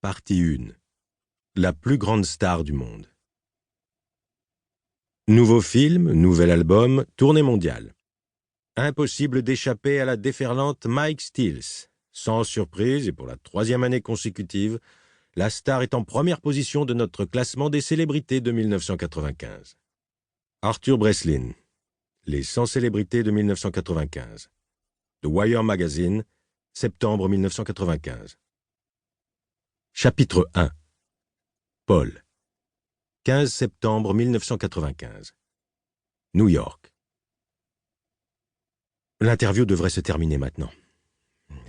Partie 1. La plus grande star du monde. Nouveau film, nouvel album, tournée mondiale. Impossible d'échapper à la déferlante Mike Stills. Sans surprise, et pour la 3e année consécutive, la star est en première position de notre classement des célébrités de 1995. Arthur Breslin. Les 100 célébrités de 1995. The Wire Magazine, septembre 1995. Chapitre 1. Paul. 15 septembre 1995. New York. L'interview devrait se terminer maintenant.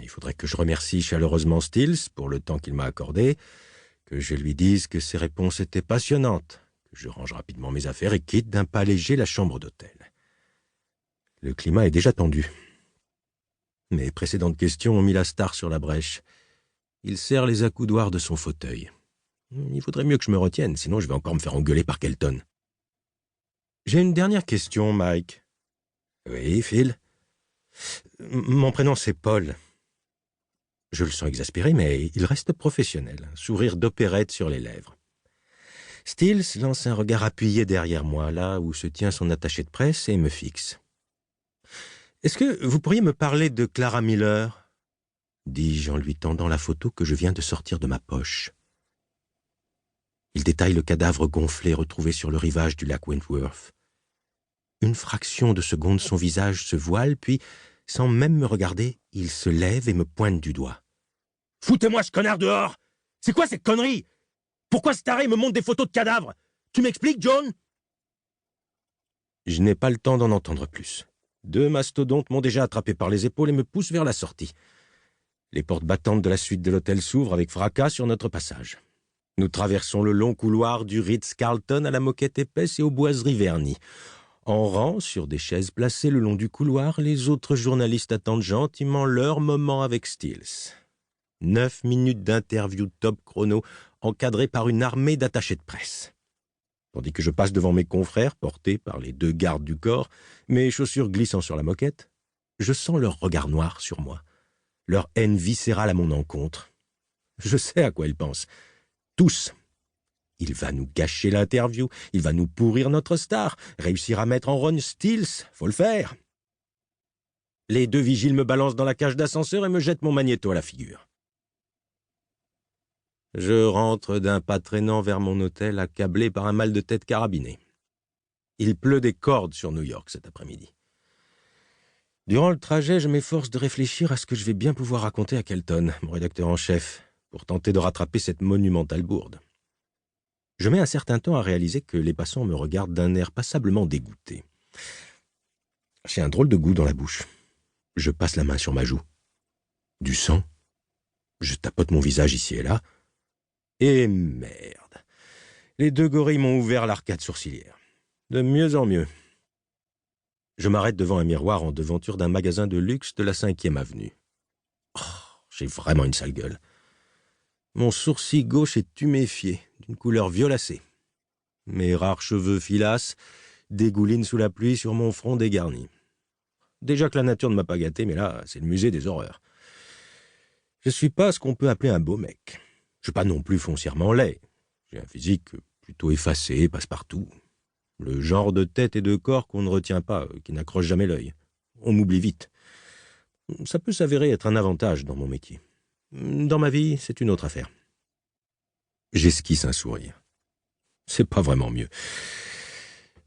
Il faudrait que je remercie chaleureusement Stills pour le temps qu'il m'a accordé, que je lui dise que ses réponses étaient passionnantes, que je range rapidement mes affaires et quitte d'un pas léger la chambre d'hôtel. Le climat est déjà tendu. Mes précédentes questions ont mis la star sur la brèche. Il serre les accoudoirs de son fauteuil. Il faudrait mieux que je me retienne, sinon je vais encore me faire engueuler par Kelton. J'ai une dernière question, Mike. Oui, Phil? Mon prénom, c'est Paul. Je le sens exaspéré, mais il reste professionnel, un sourire d'opérette sur les lèvres. Stills lance un regard appuyé derrière moi, là où se tient son attaché de presse, et me fixe. « Est-ce que vous pourriez me parler de Clara Miller ?» dis-je en lui tendant la photo que je viens de sortir de ma poche. Il détaille le cadavre gonflé retrouvé sur le rivage du lac Wentworth. Une fraction de seconde, son visage se voile, puis, sans même me regarder, il se lève et me pointe du doigt. « Foutez-moi ce connard dehors! C'est quoi cette connerie? Pourquoi ce taré me montre des photos de cadavres? Tu m'expliques, John ?» Je n'ai pas le temps d'en entendre plus. 2 mastodontes m'ont déjà attrapé par les épaules et me poussent vers la sortie. Les portes battantes de la suite de l'hôtel s'ouvrent avec fracas sur notre passage. Nous traversons le long couloir du Ritz-Carlton à la moquette épaisse et aux boiseries vernies. En rang, sur des chaises placées le long du couloir, les autres journalistes attendent gentiment leur moment avec Stills. 9 minutes d'interview top chrono, encadrées par une armée d'attachés de presse. Tandis que je passe devant mes confrères, portés par les 2 gardes du corps, mes chaussures glissant sur la moquette, je sens leur regard noir sur moi, leur haine viscérale à mon encontre. Je sais à quoi ils pensent. Tous. Il va nous gâcher l'interview, il va nous pourrir notre star, réussir à mettre en rogne Stills, faut le faire. Les 2 vigiles me balancent dans la cage d'ascenseur et me jettent mon magnéto à la figure. Je rentre d'un pas traînant vers mon hôtel, accablé par un mal de tête carabiné. Il pleut des cordes sur New York cet après-midi. Durant le trajet, je m'efforce de réfléchir à ce que je vais bien pouvoir raconter à Kelton, mon rédacteur en chef, pour tenter de rattraper cette monumentale bourde. Je mets un certain temps à réaliser que les passants me regardent d'un air passablement dégoûté. J'ai un drôle de goût dans la bouche. Je passe la main sur ma joue. Du sang. Je tapote mon visage ici et là. Et merde. Les 2 gorilles m'ont ouvert l'arcade sourcilière. De mieux en mieux. Je m'arrête devant un miroir en devanture d'un magasin de luxe de la 5e avenue. Oh, j'ai vraiment une sale gueule. Mon sourcil gauche est tuméfié, d'une couleur violacée. Mes rares cheveux filasses dégoulinent sous la pluie sur mon front dégarni. Déjà que la nature ne m'a pas gâté, mais là, c'est le musée des horreurs. Je suis pas ce qu'on peut appeler un beau mec. Je suis pas non plus foncièrement laid. J'ai un physique plutôt effacé, passe-partout. Le genre de tête et de corps qu'on ne retient pas, qui n'accroche jamais l'œil. On m'oublie vite. Ça peut s'avérer être un avantage dans mon métier. Dans ma vie, c'est une autre affaire. J'esquisse un sourire. C'est pas vraiment mieux.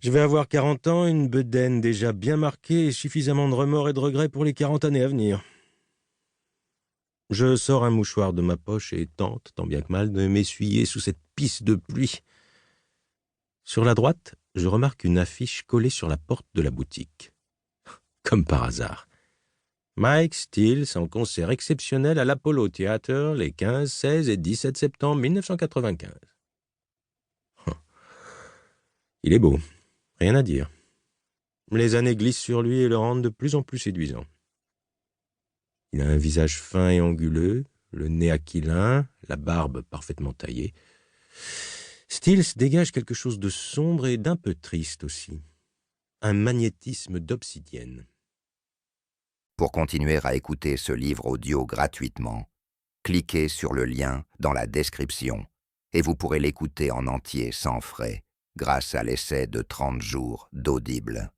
Je vais avoir 40 ans, une bedaine déjà bien marquée et suffisamment de remords et de regrets pour les 40 années à venir. Je sors un mouchoir de ma poche et tente, tant bien que mal, de m'essuyer sous cette pisse de pluie. Sur la droite, je remarque une affiche collée sur la porte de la boutique. Comme par hasard. Mike Stills en concert exceptionnel à l'Apollo Theater les 15, 16 et 17 septembre 1995. Il est beau, rien à dire. Les années glissent sur lui et le rendent de plus en plus séduisant. Il a un visage fin et anguleux, le nez aquilin, la barbe parfaitement taillée. Stills dégage quelque chose de sombre et d'un peu triste aussi. Un magnétisme d'obsidienne. Pour continuer à écouter ce livre audio gratuitement, cliquez sur le lien dans la description et vous pourrez l'écouter en entier sans frais grâce à l'essai de 30 jours d'Audible.